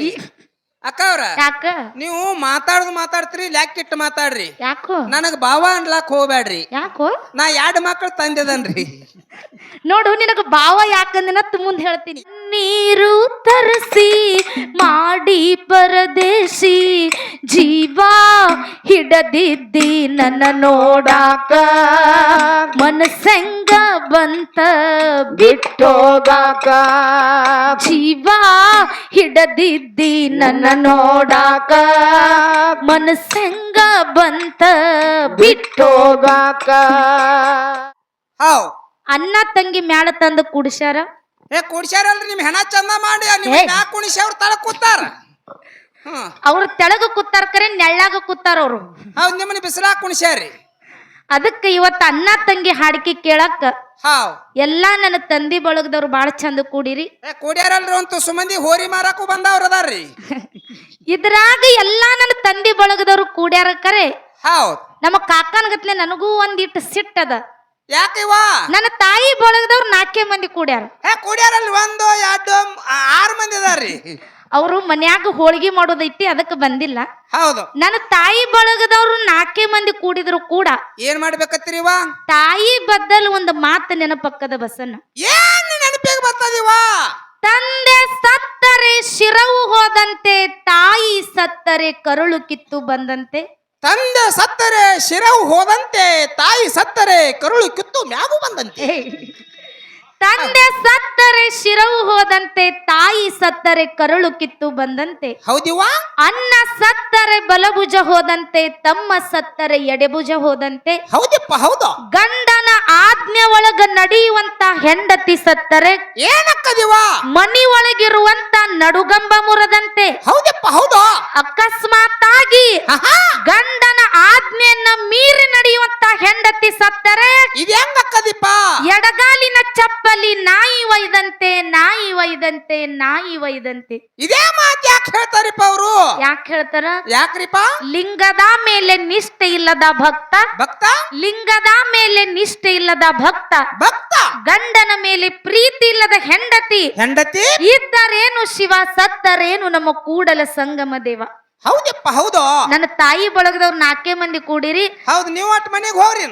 ಬರ್ರಿ ಅಕ್ಕ ಅವ್ರ ಯಾಕ ನೀವು ಮಾತಾಡ್ತೀರಿ ಲ್ಯಾಕಿಟ್ಟು ಮಾತಾಡ್ರಿ. ಯಾಕೋ ನನಗ ಭಾವ ಅನ್ಲಾಕ್ ಹೋಗ್ಬ್ಯಾಡ್ರಿ. ಯಾಕೋ ನಾ 2 ಮಕ್ಳು ತಂದಿದನ್ರಿ. ನೋಡು ನಿನಗ ಭಾವ ಯಾಕಂದಿನತ್ ಮುಂದೆ ಹೇಳ್ತೀನಿ. ನೀರು ತರಿಸಿ ಮಾಡಿ ಪರದೇಶಿ ಜೀವ ಹಿಡದಿದ್ದಿ ನನ್ನ ನೋಡಾಕ ಮನಸ್ಸಂಗ ಬಂತ ಬಿಟ್ಟೋಗಾಕ ಜೀವ ಹಿಡದಿದ್ದಿ ನನ್ನ ನೋಡಾಕ ಮನಸ್ಸಂಗ ಬಂತ ಬಿಟ್ಟೋಗಾಕ. ಹಾವ್ ಅಣ್ಣ ತಂಗಿ ಮ್ಯಾಲ ತಂದು ಕುಡಿಸ್ಯಾರ. ಕುಡ್ಸ್ಯಾರಲ್ರಿ ನಿಮ್ ಹೆಣ ಚಂದ ಮಾಡಿ ನಿಮ್ ಮ್ಯಾಗ ಕುಣಿಸಿ ಅವ್ರ ತಳ ಕೂತಾರ. ಅವ್ರ ತೆಳಗ ಕೂತಾರ ಕರೆ ನೆಳ್ಳಾಗ ಕೂತಾರ ಅವ್ರು. ಹೌದ್ ನಿಮ್ಮನ್ನ ಬಿಸಿಲಾಗ ಕುಣಿಸ್ಯಾರಿ. ಅದಕ್ಕೆ ಇವತ್ತು ಅಣ್ಣ ತಂಗಿ ಹಾಡಿಕೆ ಕೇಳಕ್ಕ ಹಾವ್ ಎಲ್ಲಾ ನನ್ನ ತಂದಿ ಬಳಗದವ್ರು ಬಾಳ ಚಂದ ಕೂಡಿರಿ. ಕೂಡ್ಯಾರಲ್ರಿ ಒಂದು ಸುಮಂದಿ ಹೋರಿ ಮಾರಾಕು ಬಂದವ್ರ ಅದಾರ್ರಿ. ಇದ್ರಾಗ ಎಲ್ಲಾ ನನ್ನ ತಂದಿ ಬಳಗದವ್ರು ಕೂಡ್ಯಾರ ಕರೆ. ಹೌದ್ ನಮ್ಮ ಕಾಕನ ಗತ್ಲೆ ನನಗೂ ಒಂದಿಟ್ಟು ಸಿಟ್ಟದ. ಯಾಕಿವ ನನ್ನ ತಾಯಿ ಬಳಗದವ್ರು 4 ಮಂದಿ ಕೂಡ್ಯಾರ. ಕೂಡ್ಯಾರಲ್ರಿ 1 2 6 ಮಂದಿ ಅದಾರ್ರಿ. ಅವರು ಮನ್ಯಾಗ ಹೋಳಿಗೆ ಮಾಡೋದೈತಿ ಅದಕ್ಕೆ ಬಂದಿಲ್ಲ. ಹೌದು ನನ್ನ ತಾಯಿ ಬಳಗದವ್ರು 4 ಮಂದಿ ಕೂಡಿದ್ರು ಕೂಡ ಏನ್ ಮಾಡ್ಬೇಕತ್ತೀರಿವ? ತಾಯಿ ಬದ್ದಲ್ ಒಂದು ಮಾತು ನೆನಪಕ್ಕದ ಬಸನ್ನ. ಏನ್ ನೆನಪಿಗೆ ಬರ್ತದಿವ? ತಂದೆ ಸತ್ತರೆ ಶಿರವು ಹೋದಂತೆ, ತಾಯಿ ಸತ್ತರೆ ಕರುಳು ಕಿತ್ತು ಬಂದಂತೆ. ತಂದೆ ಸತ್ತರೆ ಶಿರವು ಹೋದಂತೆ, ತಾಯಿ ಸತ್ತರೆ ಕರುಳು ಕಿತ್ತು ಮ್ಯಾಗು ಬಂದಂತೆ. ತಂದೆ ಸತ್ತರೆ ಶಿರವು ಹೋದಂತೆ, ತಾಯಿ ಸತ್ತರೆ ಕರುಳು ಕಿತ್ತು ಬಂದಂತೆ. ಹೌದಿವಾ? ಅನ್ನ ಸತ್ತರೆ ಬಲಭುಜ ಹೋದಂತೆ, ತಮ್ಮ ಸತ್ತರೆ ಎಡೆಭುಜ ಹೋದಂತೆ. ಹೌದಪ್ಪ ಹೌದು. ಗಂಡನ ಆಜ್ಞೆ ಒಳಗ ನಡೆಯುವಂತ ಹೆಂಡತಿ ಸತ್ತರೆ ಏನಕ್ಕದಿವ? ಮನಿ ಒಳಗಿರುವಂತ ನಡುಗಂಬ ಮುರದಂತೆ. ಹೌದಪ್ಪ ಹೌದು. ಅಕಸ್ಮಾತ್ ಆಗಿ ಗಂಡನ ಆಜ್ಞೆಯನ್ನ ಮೀರಿ ನಡೆಯುವಂತ ಹೆಂಡತಿ ಸತ್ತರೆ ಇದು ಹೆಂಗಕ್ಕದಿಪ್ಪ? ಎಡಗಾಲಿನ ಚಪ್ಪಲಿ ನಾಯಿ ಒಯ್ದಂತೆ, ನಾಯಿ ಒಯ್ದಂತೆ, ನಾಯಿ ಒಯ್ದಂತೆ. ಇದೇ ಮಾತು ಯಾಕೆ ಹೇಳ್ತಾರಿಪ್ಪ ಅವರು? ಯಾಕೆ ಹೇಳ್ತಾರ? ಯಾಕ್ರಿಪ್ಪ? ಲಿಂಗದ ಮೇಲೆ ನಿಷ್ಠೆ ಇಲ್ಲದ ಭಕ್ತ, ಭಕ್ತ ಲಿಂಗದ ಮೇಲೆ ನಿಷ್ಠೆ ಇಲ್ಲದ ಭಕ್ತ, ಭಕ್ತ ಗಂಡನ ಮೇಲೆ ಪ್ರೀತಿ ಇಲ್ಲದ ಹೆಂಡತಿ, ಹೆಂಡತಿ ಇದ್ದರೇನು ಶಿವ, ಸತ್ತರೇನು ನಮ್ಮ ಕೂಡಲ ಸಂಗಮ ದೇವ. ಹೌದಪ್ಪ ಹೌದು. ನನ್ನ ತಾಯಿ ಬಳಗದವ್ರು 4 ಮಂದಿ ಕೂಡಿರಿ. ಹೌದು ನೀವು ಒಟ್ಟು ಮನೆಗೆ ಹೋಗ್ರಿ.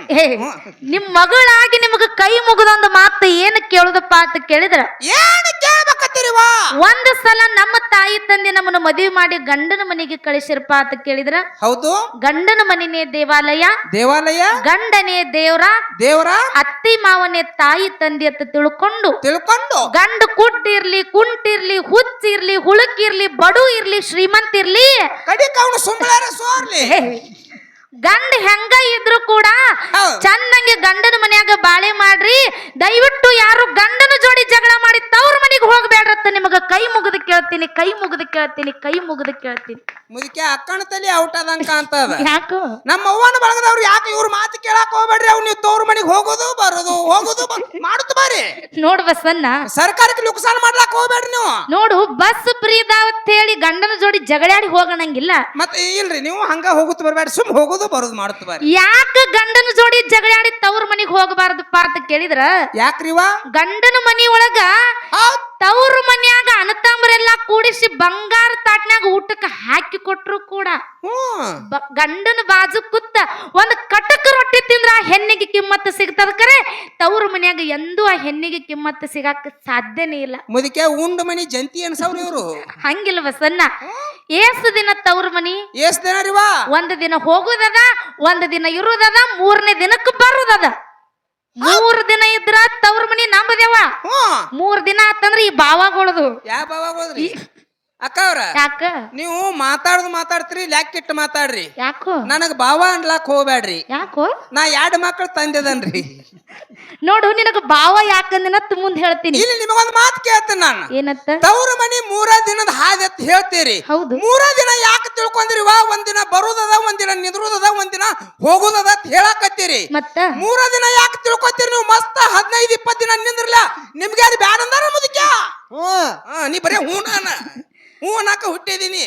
ನಿಮ್ ಮಗಳಾಗಿ ನಿಮಗ ಕೈ ಮುಗಿದೊಂದು ಮಾತು ಏನು ಕೇಳುದಪ್ಪ ಅಂತ ಕೇಳಿದ್ರ ಏನು ಕೇಳ್ಬೇಕತ್ತೀರಿವಾ? ಒಂದು ಸಲ ನಮ್ಮ ತಾಯಿ ತಂದೆ ನಮ್ಮನ್ನು ಮದುವೆ ಮಾಡಿ ಗಂಡನ ಮನೆಗೆ ಕಳಿಸಿರಪ್ಪ ಅಂತ ಕೇಳಿದ್ರ ಹೌದು. ಗಂಡನ ಮನೆನೇ ದೇವಾಲಯ, ದೇವಾಲಯ, ಗಂಡನೇ ದೇವ್ರ, ದೇವ್ರ, ಅತ್ತಿ ಮಾವನೇ ತಾಯಿ ತಂದೆ ಅಂತ ತಿಳ್ಕೊಂಡು ಗಂಡು ಕುಟ್ಟಿರ್ಲಿ, ಕುಂಟಿರ್ಲಿ, ಹುಚ್ಚಿರ್ಲಿ, ಹುಳುಕಿರ್ಲಿ, ಬಡು ಇರ್ಲಿ, ಶ್ರೀಮಂತ ಇರ್ಲಿ, ಕಡಿಕ ಅವನು ಸುಂಬಳಾರ ಸೋರ್ಲಿ, ಗಂಡ ಹೆಂಗ ಇದ್ರು ಕೂಡ ಚಂದಂಗೆ ಗಂಡನ ಮನ್ಯಾಗ ಬಾಳೆ ಮಾಡ್ರಿ. ದಯವಿಟ್ಟು ಯಾರು ಗಂಡನ ಜೋಡಿ ಜಗಳ ಮಾಡಿ ತವ್ರ ಮನೆಗೆ ಹೋಗ್ಬೇಡ್ರತ್ತ ನಿಮಗ ಕೈ ಮುಗಿದು ಕೇಳ್ತೀನಿ, ಕೈ ಮುಗಿದು ಕೇಳ್ತೀನಿ, ಕೈ ಮುಗಿದು ಕೇಳ್ತೀನಿ. ಮುದಕ್ಕೆ ಅಕ್ಕನ ತಲೆ ಔಟ್ ಆದಂಕ ಅಂತದ. ಯಾಕೋ ನಮ್ಮ ಅವ್ವನ ಬಳಗದವ್ರು ಯಾಕೆ ಇವ್ರ ಮಾತು ಕೇಳಕ್ ಹೋಗ್ಬೇಡ್ರಿ, ಅವ್ರು ನೀವು ತವ್ರ ಮನೆಗೆ ಹೋಗೋದು ಬರೋದು ಹೋಗೋದು ಮಾಡುತ್ತ ಬಾರಿ. ನೋಡ್ ಬಸ್ಸನ್ನ ಸರ್ಕಾರಕ್ಕೆ ನುಕ್ಸಾನ ಮಾಡ್ಲಾಕ್ ಹೋಗ್ಬೇಡ್ರಿ ನೀವು. ನೋಡು ಬಸ್ ಪ್ರೀದಾವತ್ ಹೇಳಿ ಗಂಡನ ಜೋಡಿ ಜಗಳಾಡಿ ಹೋಗಣಂಗಿಲ್ಲ. ಮತ್ತೆ ಇಲ್ರಿ ನೀವು ಹಂಗ ಹೋಗುತ್ತ ಬರ್ಬೇಡ್ರಿ, ಸುಮ್ ಹೋಗೋದು ಬರೋದು ಮಾಡುತ್ತ ಬಾರಿ. ಯಾಕ ಗಂಡನ ಜೋಡಿ ಜಗಳಾಡಿ ತವ್ರ ಮನೆಗೆ ಹೋಗಬಾರ್ದಪ್ಪ ಅಂತ ಕೇಳಿದ್ರ ಯಾಕ್ರಿವಾ? ಗಂಡನ ಮನಿ ಒಳಗ ತವ್ರ ಮನ್ಯಾಗ ಅನತಂಬರೆಲ್ಲಾ ಕೂಡಿಸಿ ಬಂಗಾರ ತಾಟ್ನ್ಯಾಗ ಊಟಕ್ಕೆ ಹಾಕಿ ಕೊಟ್ರು ಕೂಡ ಗಂಡನ ಬಾಜು ಕೂತ ಒಂದ್ ಕಟಕ ರೊಟ್ಟಿ ತಿಂದ್ರ ಆ ಹೆಣ್ಣಿಗೆ ಕಿಮ್ಮತ್ತು ಸಿಗ್ತದ. ಕರೆ ತವ್ರ ಮನ್ಯಾಗ ಎಂದೂ ಆ ಹೆಣ್ಣಿಗೆ ಕಿಮ್ಮತ್ತು ಸಿಗಾಕ ಸಾಧ್ಯನೇ ಇಲ್ಲ. ಮುದಕ್ಕೆ ಉಂಡು ಮನಿ ಜಂತಿ ಅನ್ಸವ್ರಿ ಇವ್ರು. ಹಂಗಿಲ್ಲ ಬಸನ್ನ. ಏಸು ದಿನ ತವ್ರ ಮನಿ? ಎಷ್ಟ್ ದಿನ ರೀವಾ? 1 ದಿನ ಹೋಗುದದ, 1 ದಿನ ಇರುದದ, 3ನೇ ದಿನಕ್ಕೆ ಬರುದದ. 3 ದಿನ ಇದ್ರ ತವ್ರ ಮನಿ ನಂಬದೇವ. 3 ದಿನ ಆತಂದ್ರ ಈ ಬಾವಾಗೊಳದು. ಯಾವ ಬಾವಾಗೋದ್ರಿ ಅಕ್ಕ ಅವ್ರ? ಯಾಕ ನೀವು ಮಾತಾಡ್ತೀರಿ ಲ್ಯಾಕಿಟ್ಟು ಮಾತಾಡ್ರಿ. ಯಾಕೋ ನನಗ ಭಾವ ಅನ್ಲಾಕ್ ಹೋಗ್ಬ್ಯಾಡ್ರಿ. ಯಾಕೋ ನಾ 2 ಮಕ್ಳು ತಂದಿದನ್ರಿ. ನೋಡು ನಿನಗ ಭಾವ ಯಾಕಂದಿನತ್ ಮುಂದೆ ಹೇಳ್ತೀನಿ. ಇಲ್ಲಿ ನಿಮಗೊಂದು ಮಾತು ಕೇಳ್ತೀನಿ ನಾನು. ಏನತ್ತ? ತವ್ರ ಮನಿ 3 ದಿನದ ಹಾದಿ ಅಂತ ಹೇಳ್ತೀರಿ. ಹೌದು. 3 ದಿನ ಯಾಕೆ ತಿಳ್ಕೊಂಡ್ರಿವಾ? 1 ದಿನ ಬರುದದ, 1 ದಿನ ನಿದ್ರುದದ, 1 ದಿನ ಹೋಗುದದ ಅಂತ ಹೇಳಕತ್ತೀರಿ. ಮತ್ತ 3 ದಿನ ಯಾಕೆ ತಿಳ್ಕೊತೀರಿ ನೀವು? ಮಸ್ತ್ 15-20 ದಿನ ನಿಂದ್ರಲ್ಲ, ನಿಮ್ಗೆ ಅದು ಬ್ಯಾಡ ಅಂದಾರ ಮುದಕ್ಯ? ನೀ ಬರೀ ಹೂ ನಾಕ ಹುಟ್ಟಿದೀನಿ.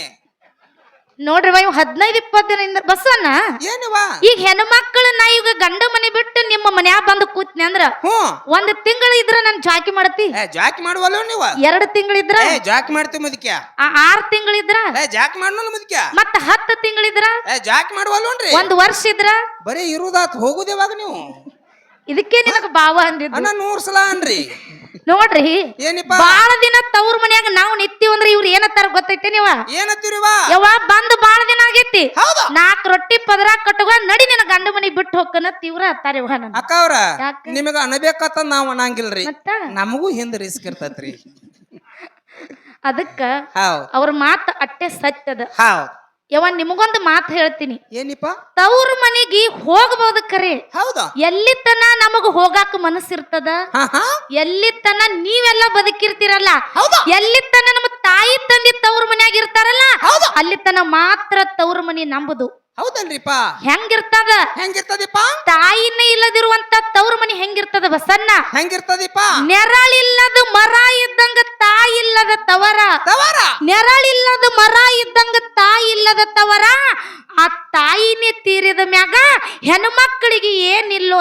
ನೋಡ್ರಿ ಇವ್ 15-20 ದಿನದಿಂದ ಬಸವಣ್ಣ ಏನಿವ ಈಗ ಹೆಣ್ಮಕ್ಳು ನಾ ಈಗ ಗಂಡ ಮನೆ ಬಿಟ್ಟು ನಿಮ್ಮ ಮನ್ಯಾಗ ಬಂದು ಕೂತ್ನಿ ಅಂದ್ರ ಒಂದ್ ತಿಂಗಳು ಇದ್ರ ನನ್ ಜಾಕಿ ಮಾಡತಿ ಜಾಕಿ ಮಾಡುವಲ್ಲ ನೀವ 2 ತಿಂಗಳಿದ್ರ ಜಾಕಿ ಮಾಡ್ತೀವಿ ಮುದಕ್ಯ 6 ತಿಂಗಳಿದ್ರ ಜಾಕಿ ಮಾಡೋಣ ಮುದಕ್ಯ ಮತ್ತ 10 ತಿಂಗಳಿದ್ರ ಜಾಕಿ ಮಾಡುವಲ್ರಿ 1 ವರ್ಷ ಇದ್ರ ಬರೀ ಇರುದಾತ್ ಹೋಗುದೇವಾಗ ನೀವು ಇದಕ್ಕೆ ನಿನಗ ಬಾವ ಅಂದಿದ್ದು 100 ಸಲ ಅನ್ರಿ ನೋಡ್ರಿ ಏನಿಪ್ಪ ಬಾಳ ದಿನ ತವ್ರ ಮನ್ಯಾಗ ನಾವು ನಿತ್ತೀವಿ ಅಂದ್ರ ಇವ್ರು ಏನತ್ತಾರ ಗೊತ್ತೈತೆ ನೀವ ಏನತ್ತೀರಿವ ಯವ್ವ ಬಂದು ಬಾಳ ದಿನ ಆಗೈತಿ 4 ರೊಟ್ಟಿ ಪದರ ಕಟ್ಟುವ ನಡಿ ನಿನ್ನ ಗಂಡ ಮನೆಗ್ ಬಿಟ್ಟು ಹೋಗ್ಕನ ತೀವ್ರ ಅತ್ತಾರ ಇವ ನನ್ನ ಅಕ್ಕ ಅವ್ರ ನಿಮಗ ಅನಬೇಕತ್ತ ನಾವ್ ಅನ್ನಂಗಿಲ್ರಿ ಮತ್ತ ನಮಗೂ ಹಿಂದ್ ರಿಸ್ಕ್ ಇರ್ತೈತ್ರಿ ಅದಕ್ಕ ಅವ್ರ ಮಾತು ಅಟ್ಟೆ ಸತ್ಯದ ಯವ್ವ ನಿಮಗೊಂದು ಮಾತು ಹೇಳ್ತೀನಿ ಏನಿಪ್ಪ ತವ್ರ ಮನೆಗೆ ಹೋಗಬಹುದು ಖರೆ ಹೌದಾ ಎಲ್ಲಿ ತನ ನಮಗ ಹೋಗಾಕ ಮನಸ್ಸಿರ್ತದ ಎಲ್ಲಿ ತನ ನೀವೆಲ್ಲ ಬದುಕಿರ್ತೀರಲ್ಲ ಎಲ್ಲಿ ತನ ನಮ್ಮ ತಾಯಿ ತಂದೆ ತವ್ರ ಮನ್ಯಾಗ ಇರ್ತಾರಲ್ಲ ಅಲ್ಲಿ ತನ ಮಾತ್ರ ತವ್ರ ಮನಿ ನಂಬುದು ಹೌದಲ್ರಿಪ್ಪ ಹೆಂಗಿರ್ತದಪ್ಪ ತಾಯಿನೇ ಇಲ್ಲದಿರುವಂತ ತವ್ರ ಮನಿ ಹೆಂಗಿರ್ತದ ಬಸನ್ನ ಹೆಂಗಿರ್ತದಿಪ್ಪ ನೆರಳಿಲ್ಲದ ಮರ ಇದ್ದಂಗ ತಾಯಿ ಇಲ್ಲದ ತವರ ನೆರಳಿಲ್ಲದ ಮರ ಇದ್ದಂಗ ತಾಯಿ ಇಲ್ಲದ ತವರ ಆ ತಾಯಿನೇ ತೀರಿದ ಮ್ಯಾಗ ಹೆಣ್ಮಕ್ಕಳಿಗೆ ಏನಿಲ್ಲೋ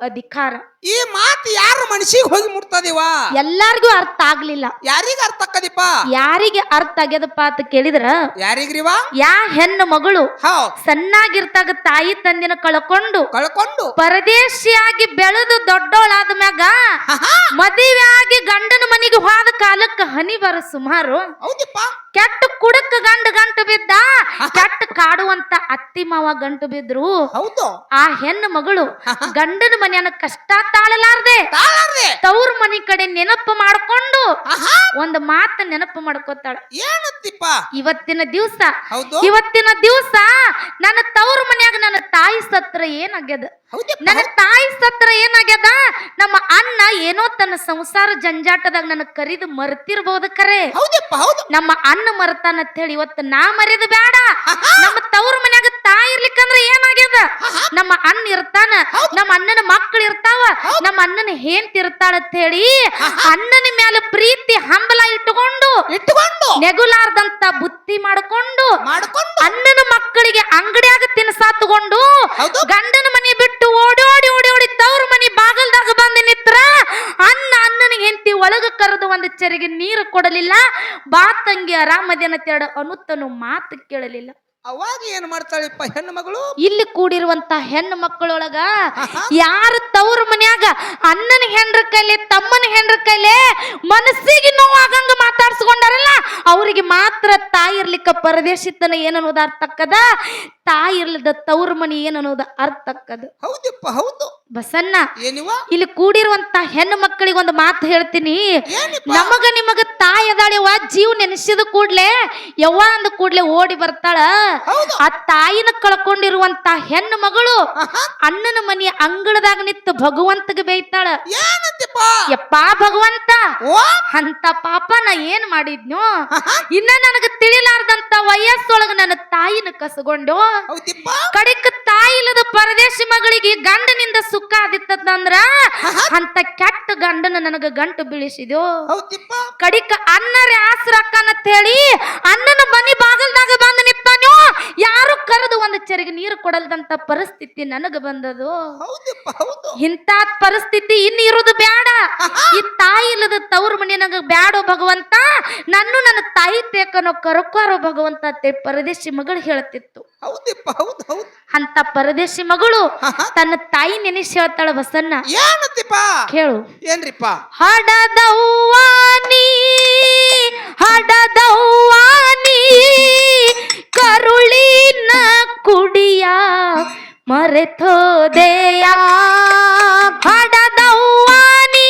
ಅಧಿಕಾರ ಈ ಮಾತು ಯಾರು ಮನಸ್ಸಿಗೆ ಹೋಗಿ ಮುಟ್ತದಿವ ಎಲ್ಲಾರ್ಗೂ ಅರ್ಥ ಆಗ್ಲಿಲ್ಲ ಯಾರಿಗ ಅರ್ಥ ಆಕ್ಕದಿಪ್ಪ ಯಾರಿಗೆ ಅರ್ಥ ಆಗ್ಯದಪ್ಪ ಅಂತ ಕೇಳಿದ್ರ ಯಾರಿಗ್ರಿವಾ ಯಾ ಹೆಣ್ಣು ಮಗಳು ಸಣ್ಣಾಗಿರ್ತಾಗ ತಾಯಿ ತಂದಿನ ಕಳ್ಕೊಂಡು ಪರದೇಶಿಯಾಗಿ ಬೆಳೆದು ದೊಡ್ಡೋಳಾದ ಮ್ಯಾಗ ಮದುವೆ ಆಗಿ ಗಂಡನ ಮನೆಗೆ ಹೋದ ಕಾಲಕ್ಕ ಹನಿ ಬರ ಸುಮಾರು ಕೆಟ್ಟ ಕುಡಕ್ ಗಂಟು ಬಿದ್ದ ಕೆಟ್ಟ ಕಾಡುವಂತ ಅತ್ತಿ ಮಾವ ಗಂಟು ಬಿದ್ರು ಆ ಹೆಣ್ಣು ಮಗಳು ಗಂಡನ ಮನೆಯನ್ನ ಕಷ್ಟ ತಾಳಲಾರ್ದೆ ತವ್ರ ಮನಿ ಕಡೆ ನೆನಪು ಮಾಡ್ಕೊಂಡು ಒಂದು ಮಾತು ನೆನಪು ಮಾಡ್ಕೋತಾಳ ಇವತ್ತಿನ ದಿವಸ ನನ್ನ ತವ್ರ ಮನ್ಯಾಗ ನನ್ನ ತಾಯಿ ಸತ್ರ ಏನಾಗ್ಯದ ನನ್ನ ತಾಯಿ ಸತ್ರ ಏನಾಗ್ಯದ ನಮ್ಮ ಅಣ್ಣ ಏನೋ ತನ್ನ ಸಂಸಾರ ಜಂಜಾಟದಾಗ ನನ್ನ ಕರಿದು ಮರ್ತಿರ್ಬಹುದು ಖರೆ ನಮ್ಮ ಅಣ್ಣ ಮರ್ತಾನ ಅಂತ ಹೇಳಿ ಇವತ್ತು ನಾ ಮರಿದ ಬೇಡ ನಮ್ಮ ತವ್ರ ಮನ್ಯಾಗ ತಾಯಿ ಇರ್ಲಿಕ್ಕಂದ್ರ ಏನಾಗ್ಯದ ನಮ್ಮ ಅಣ್ಣ ಇರ್ತಾನ ನಮ್ಮ ಅಣ್ಣನ ಮಕ್ಕಳು ಇರ್ತಾವ ನಮ್ಮ ಅಣ್ಣನ ಹೆಂಡತಿ ಇರ್ತಾಳ ಅಂತ ಹೇಳಿ ಅಣ್ಣನ ಮೇಲೆ ಪ್ರೀತಿ ಹಂಬಲ ಇಟ್ಟುಕೊಂಡು ನೆಗುಲಾರ್ದಂತ ಬುತ್ತಿ ಮಾಡ್ಕೊಂಡು ಅಣ್ಣನ ಮಕ್ಕಳಿಗೆ ಅಂಗಡಿಯಾಗ ತಿನ್ಸಾ ತಗೊಂಡು ಗಂಡನ ಮನೆ ಬಿಟ್ಟು ಓಡಿ ತವ್ರ ಮನಿ ಬಾಗಲ್ದಾಗ ಬಂದು ನಿತ್ರ ಅಣ್ಣನ ಹೆಂಡತಿ ಒಳಗ ಕರೆದು ಒಂದು ಚೆರಿಗೆ ನೀರು ಕೊಡಲಿಲ್ಲ ಬಾ ತಂಗಿ ಆರಾಮದೇನ ತೇಡ ಅನ್ನುತ್ತನು ಮಾತು ಕೇಳಲಿಲ್ಲ ಅವಾಗ ಏನ್ ಮಾಡ್ತಾಳಿಪ್ಪ ಹೆಣ್ಣು ಮಗಳು ಇಲ್ಲಿ ಕೂಡಿರುವಂತ ಹೆಣ್ಣು ಮಕ್ಕಳೊಳಗ ಯಾರು ತವ್ರ ಮನ್ಯಾಗ ಅಣ್ಣನ ಹೆಂಡ್ರ ಕೈಲೆ ತಮ್ಮನ ಹೆಂಡ್ರ ಕೈಲೆ ಮನಸ್ಸಿಗೆ ನೋವಾಗಂಗ ಮಾತಾಡ್ಸ್ಕೊಂಡಾರಲ್ಲ ಅವರಿಗೆ ಮಾತ್ರ ತಾಯಿ ಇರ್ಲಿಕ್ಕ ಪರದೇಶಿತನ ಏನನ್ನೋದು ಅರ್ಥ ಅಕ್ಕದ ತಾಯಿ ಇರ್ಲಿದ ತವ್ರ ಮನಿ ಏನನ್ನೋದು ಅರ್ಥ ಅಕ್ಕದ ಹೌದು ಬಸನ್ನ ಇಲ್ಲಿ ಕೂಡಿರುವಂತ ಹೆಣ್ಣು ಮಕ್ಕಳಿಗೆ ಒಂದು ಮಾತು ಹೇಳ್ತೀನಿ ನಮಗ ನಿಮಗ ತಾಯಿ ಅದಾಳಿವ ಜೀವ ನೆನೆಸಿದ ಕೂಡ್ಲೆ ಯವ್ವ ಅಂದ ಕೂಡ್ಲೆ ಓಡಿ ಬರ್ತಾಳ ಆ ತಾಯಿನ ಕಳ್ಕೊಂಡಿರುವಂತ ಹೆಣ್ಣು ಮಗಳು ಅಣ್ಣನ ಮನೆಯ ಅಂಗಳದಾಗ ನಿಂತು ಭಗವಂತಗೆ ಬೇಯ್ತಾಳ ಯಪ್ಪಾ ಭಗವಂತ ಅಂತ ಪಾಪ ನಾ ಏನ್ ಮಾಡಿದ್ನು ಇನ್ನ ನನಗ ತಿಳಿಲಾರ್ದಂತ ವಯಸ್ಸೊಳಗ ನನ್ನ ತಾಯಿನ ಕಸಗೊಂಡು ಕಡಿಕ ತಾಯಿ ಇಲ್ಲದ ಪರದೇಶಿ ಮಗಳಿಗೆ ಗಂಡನಿಂದ ಸುಖ ಆದಿತ್ತಂದ್ರ ಅಂತ ಕೆಟ್ಟ ಗಂಡನ ನನಗ ಗಂಟು ಬೀಳಿಸಿದ್ಯೋ ಕಡಿಕ ಅನ್ನರೇ ಆಸರಕ್ಕನಂತ ಹೇಳಿ ಅಣ್ಣನ ಮನಿ ಬಾಗಲ್ದಾಗ ಬಂದು ನಿಂತಾನೋ ಯಾರು ಕರೆದು ಒಂದು ಚೆರಿಗೆ ನೀರು ಕೊಡಲ್ದಂತ ಪರಿಸ್ಥಿತಿ ನನಗ ಬಂದದು ಇಂತ ಪರಿಸ್ಥಿತಿ ಇನ್ನು ಇರುವುದು ಬೇಡ ಈ ತಾಯಿ ಇಲ್ಲದ ತವ್ರ ಮನೆ ನನಗ ಬ್ಯಾಡೋ ಭಗವಂತ ನನ್ನ ತಾಯಿ ತೇಕನೋ ಕರಕಾರೋ ಭಗವಂತ ಪರದೇಶಿ ಮಗಳು ಹೇಳುತ್ತಿತ್ತು ಅಂತ ಪರದೇಶಿ ಮಗಳು ತನ್ನ ತಾಯಿ ನೆನೆಸಿ ಹೇಳ್ತಾಳ ಬಸನ್ನ ಕೇಳು ಏನ್ರಿಪ್ಪ ಹಡದವ್ವಾನಿ ಕರುಳಿನ ಕುಡಿಯ ಮರೆತೋದೆಯ ಹಡದವ್ವಾನಿ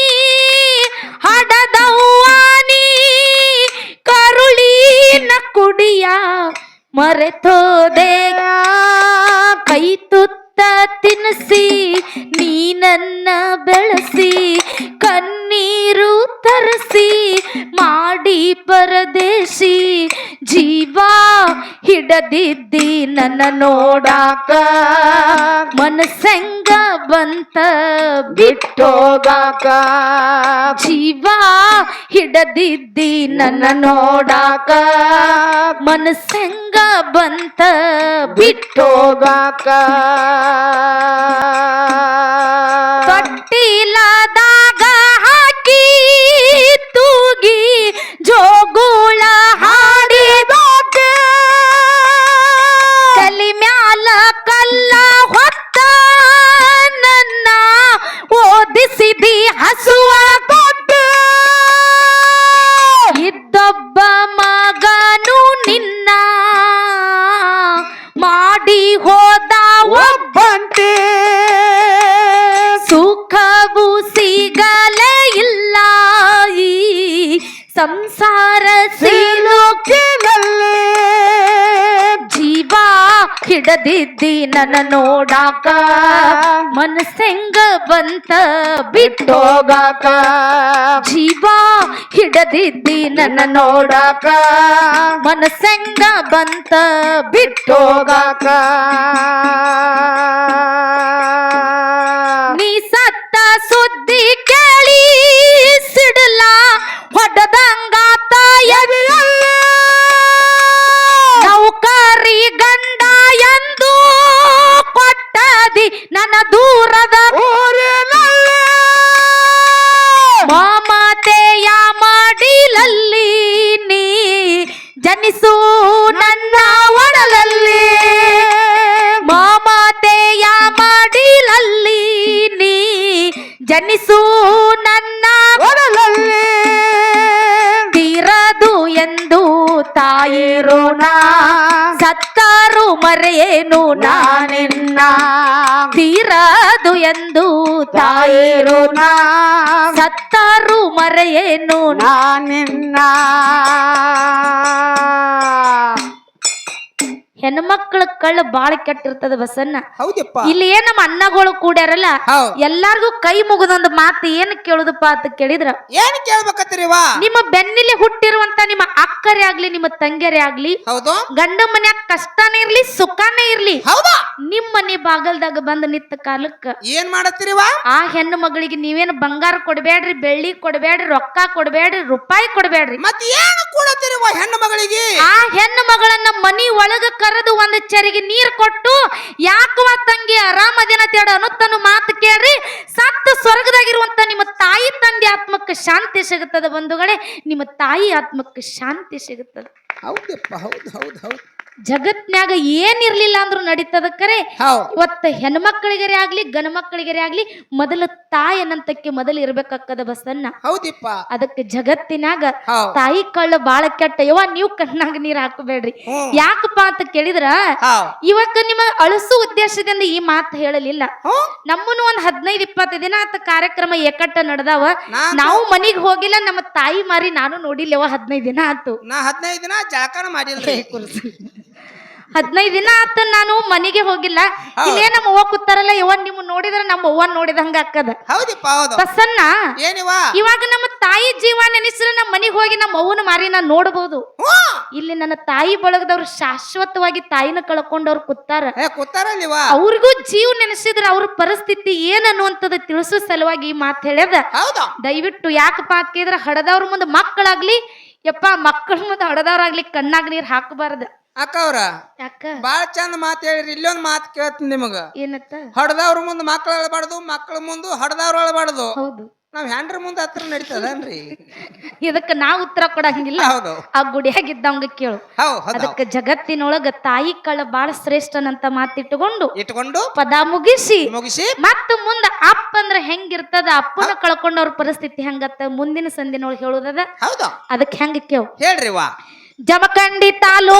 ಕರುಳಿನ ಕುಡಿಯ ಮರೆತೋದೆಯ ಕೈ ತುತ್ತ ತಿನ್ನಿಸಿ ನೀ ನನ್ನ ಬೆಳೆಸಿ ಕಣ್ಣೀರು ತರಿಸಿ ಮಾಡಿ ಪರದೇಶಿ ಜೀವ ಹಿಡದಿದ್ದಿ ನನ್ನ ನೋಡಾಕ ಮನಸ್ಸಂಗ ಬಂತ ಬಿಟ್ಟೋಗಾಕ ಜೀವ ಹಿಡದಿದ್ದಿ ನನ್ನ ನೋಡಾಕ ಮನಸ್ಸಂಗ ಬಂತ ಬಿಟ್ಟೋಗಾಕ ತೊಟ್ಟಿಲದಾಗ ಹಾಕಿ ತೂಗಿ ಜೋಗುಳ ಹಾಡಿದಾಗ ತಲಿ ಮ್ಯಾಲ ಕಲ್ಲ ಹೊತ್ತ ನನ್ನ ಓದಿಸಿದಿ ಹಸುವ ಕೊಟ್ಟು ಇದ್ದೊಬ್ಬ ಮಗನು ನಿನ್ನ ಮಾಡಿ ಹೋದ ಒಬ್ಬಂತೆ ಸುಖವು ಸಿಗಲೇ ಇಲ್ಲ ಈ ಸಂಸಾರ ಸಿಲುಕಿನಲ್ಲಿ ಜೀವ ಹಿಡದಿದ್ದಿ ನನ್ನ ನೋಡಾಕ ಮನಸ್ಸೆಂಗ ಬಂತ ಬಿಟ್ಟೋಗಾಕ ಜೀವ ಹಿಡದಿದ್ದಿ ನನ್ನ ನೋಡಾಕ ಮನಸ್ಸೆಂಗ ಬಂತ ಬಿಟ್ಟೋಗಾಕ ನೀ ಸತ್ತ ಸುದ್ದಿ ಕೇಳಿ ಸಿಡಲ ಹೊಡೆದಂಗಾತ ನೌಕರಿ ಗಂಡ ಎಂದು ಕೊಟ್ಟದಿ ನನ್ನ ದೂರದ ಊರಿನಲ್ಲಿ ಮಮತೆಯ ಮಡಿಲಲ್ಲಿ ನೀ ಜನಿಸು ನನ್ನ ಒಡಲಲ್ಲಿ ಮಮತೆಯ ಮಡಿಲಲ್ಲಿ ನೀ ಜನಿಸು ನನ್ನ ಒಡಲಲ್ಲಿ ತೀರದು ಎಂದು ತಾಯಿ ಋಣ ಸತ್ತಾರು ಮರೆಯೇನು ನಾನಿನ್ನ ತೀರದು ಎಂದು ತಾಯಿ ಋಣ ಸತ್ತಾರು ಮರೆಯೇನು ನಾನಿನ್ನ ಹೆಣ್ಮಕ್ಳ ಕಳ್ಳ ಬಾಳ ಕೆಟ್ಟಿರ್ತದ ಬಸನ್ನ ಹೌದಪ್ಪ ಇಲ್ಲಿ ಏನ್ ನಮ್ಮ ಅಣ್ಣಗಳು ಕೂಡ್ಯಾರಲ್ಲ ಹೌದ್. ಎಲ್ಲಾರ್ಗು ಕೈ ಮುಗಿದೊಂದು ಮಾತು ಏನ್ ಕೇಳುದಪ್ಪ ಅಂತ ಕೇಳಿದ್ರ ಏನ್ ಕೇಳ್ಬೇಕತ್ತೀರಿವಾ ನಿಮ್ಮ ಬೆನ್ನಿಲಿ ಹುಟ್ಟಿರುವಂತ ನಿಮ್ಮ ಅಕ್ಕರೇ ಆಗ್ಲಿ ನಿಮ್ಮ ತಂಗಿಯರೇ ಆಗ್ಲಿ ಹೌದು ಗಂಡ ಮನ್ಯಾಗ ಕಷ್ಟನೇ ಇರ್ಲಿ ಸುಖನೇ ಇರ್ಲಿ ಹೌದಾ ನಿಮ್ ಮನೆ ಬಾಗಲ್ದಾಗ ಬಂದ ನಿತ್ತ ಕಾಲಕ್ಕ ಏನ್ ಮಾಡತ್ತೀರಿವಾ ಆ ಹೆಣ್ಣು ಮಗಳಿಗೆ ನೀವೇನು ಬಂಗಾರ ಕೊಡ್ಬೇಡ್ರಿ ಬೆಳ್ಳಿ ಕೊಡ್ಬೇಡ್ರಿ ರೊಕ್ಕ ಕೊಡ್ಬೇಡ್ರಿ ರೂಪಾಯಿ ಕೊಡ್ಬೇಡ್ರಿ ಮತ್ ಏನು ಕೂಡತ್ತೀರಿವಾ ಹೆಣ್ಣು ಮಗಳಿಗೆ ಆ ಹೆಣ್ಣು ಮಗಳನ್ನ ಮನಿ ಒಳಗ ಕರೆದು ಒಂದ್ ಚರಿಗೆ ನೀರ್ ಕೊಟ್ಟು ಯಾಕವ ತಂಗಿ ಆರಾಮದಿನ ತೇಡ ಅನ್ನುತ್ತನ್ನು ಮಾತು ಕೇಳ್ರಿ ಸತ್ತು ಸ್ವರ್ಗದಾಗಿರುವಂತ ನಿಮ್ಮ ತಾಯಿ ತಂದೆ ಆತ್ಮಕ್ಕೆ ಶಾಂತಿ ಸಿಗುತ್ತದೆ ಬಂಧುಗಳೇ ನಿಮ್ಮ ತಾಯಿ ಆತ್ಮಕ್ಕೆ ಶಾಂತಿ ಸಿಗುತ್ತದೆ ಹೌದಪ್ಪ ಹೌದು ಹೌದು ಹೌದು ಜಗತ್ನ್ಯಾಗ ಏನಿರ್ಲಿಲ್ಲ ಅಂದ್ರೂ ನಡೀತದ ಕರೆ ಹೌದ್ ಇವತ್ತ ಹೆಣ್ಮಕ್ಳಿಗರೇ ಆಗ್ಲಿ ಗಣ ಮಕ್ಕಳಿಗರೇ ಆಗ್ಲಿ ಮೊದಲ ತಾಯಿ ಅನ್ನಂತಕ್ಕೆ ಮೊದಲು ಇರ್ಬೇಕಾಕ್ಕದ ಬಸನ್ನ ಹೌದಿಪ್ಪ ಅದಕ್ಕೆ ಜಗತ್ತಿನಾಗ ಹೌದ್ ತಾಯಿ ಕಳ್ಳ ಬಾಳ ಕೆಟ್ಟ ಯವ್ವ ನೀವು ಕಣ್ಣಾಗ ನೀರ್ ಹಾಕಬೇಡ್ರಿ ಹ್ಮ್. ಯಾಕಪ್ಪ ಅಂತ ಕೇಳಿದ್ರ ಹೌದ್ ಇವಾಗ ನಿಮ್ಮ ಅಳಸು ಉದ್ದೇಶದಿಂದ ಈ ಮಾತು ಹೇಳಲಿಲ್ಲ ಹ್ಮ್. ನಮ್ಮನ್ನು ಒಂದ್ 15-20 ದಿನ ಆತ ಕಾರ್ಯಕ್ರಮ ಏಕಟ್ಟ ನಡೆದಾವ ನಾನ್ ನಾವು ಮನಿಗ್ ಹೋಗಿಲ್ಲ ನಮ್ಮ ತಾಯಿ ಮಾರಿ ನಾನು ನೋಡಿಲ್ಲವ 15 ದಿನ ಆತು ನಾ 15 ದಿನ ಜಳಕನ ಮಾಡಿಲ್ರಿ 15 ದಿನ ಆತ ನಾನು ಮನೆಗೆ ಹೋಗಿಲ್ಲ ಹೌದ್. ಇಲ್ಲೇ ನಮ್ಮ ಅವ್ವ ಕೂತಾರಲ್ಲ ಯವ್ವ ನೀವು ನೋಡಿದ್ರ ನಮ್ಮ ಅವ್ವ ನೋಡಿದಂಗ ಅಕ್ಕದ ಹೌದಿಪ್ಪ ಹೌದು ಬಸನ್ನ ಏನಿವಾ ಇವಾಗ ನಮ್ಮ ತಾಯಿ ಜೀವ ನೆನೆಸಿದ್ರೆ ನಮ್ಮ ಮನೆಗೆ ಹೋಗಿ ನಮ್ಮ ಅವ್ವನ ಮಾರಿ ನಾನು ನೋಡಬಹುದು ಹ್ಮ್. ಇಲ್ಲಿ ನನ್ನ ತಾಯಿ ಬಳಗದವ್ರು ಶಾಶ್ವತವಾಗಿ ತಾಯಿನ ಕಳ್ಕೊಂಡವ್ರು ಕೂತಾರ ಕೂತಾರಲ್ಲಿವಾ ಅವ್ರಿಗೂ ಜೀವ ನೆನೆಸಿದ್ರೆ ಅವ್ರ ಪರಿಸ್ಥಿತಿ ಏನ್ ಅನ್ನುವಂಥದ್ದು ತಿಳಿಸೋ ಸಲುವಾಗಿ ಈ ಮಾತು ಹೇಳ್ಯದ ಹೌದಾ ದಯವಿಟ್ಟು ಯಾಕಪ್ಪ ಅಂತ ಕೇಳಿದ್ರೆ ಹಡದವ್ರ ಮುಂದೆ ಮಕ್ಕಳಾಗ್ಲಿ ಯಪ್ಪ ಮಕ್ಕಳ ಮುಂದೆ ಹಡದವ್ರಾಗ್ಲಿ ಕಣ್ಣಾಗ ನೀರ್ ಹಾಕಬಾರ್ದ ಅಕ್ಕ ಅವ್ರ ಯಾಕ ಬಾಳ ಚಂದ ಮಾತು ಹೇಳಿರಿ ಇಲ್ಲೊಂದ್ ಮಾತು ಕೇಳ್ತೀನಿ ನಿಮಗ ಏನತ್ತ ಹಡ್ದವ್ರ ಮುಂದ್ ಮಕ್ಳು ಅಳಬಾರ್ದು ಮಕ್ಳ ಮುಂದೆ ಹಡ್ದವ್ರ ಅಳಬಾರ್ದು ಹೌದು ನಾವ್ ಹೆಂಡ್ರ ಮುಂದೆ ಹತ್ರ ನಡೀತದನ್ರಿ ಇದಕ್ಕ ನಾವ್ ಉತ್ತರ ಕೊಡಂಗಿಲ್ಲ ಹೌದು ಆ ಗುಡಿಯಾಗಿದ್ದವಂಗ ಕೇಳು ಹೌದು ಅದಕ್ಕೆ ಜಗತ್ತಿನೊಳಗ ತಾಯಿ ಕಳ್ಳ ಬಾಳ ಶ್ರೇಷ್ಠನಂತ ಮಾತಿಟ್ಟುಕೊಂಡು ಇಟ್ಕೊಂಡು ಪದ ಮುಗಿಸಿ ಮುಗಿಸಿ ಮತ್ತ ಮುಂದ ಅಪ್ಪ ಅಂದ್ರ ಹೆಂಗಿರ್ತದ ಅಪ್ಪನ ಕಳ್ಕೊಂಡವ್ರ ಪರಿಸ್ಥಿತಿ ಹೆಂಗತ್ತ ಮುಂದಿನ ಸಂದಿನೊಳಗೆ ಹೇಳುದದ ಹೌದಾ ಅದಕ್ಕೆ ಹೆಂಗ ಕೇಳು ಹೇಳ್ರಿವಾ ಜಮಖಂಡಿ ತಾಲೂಕ್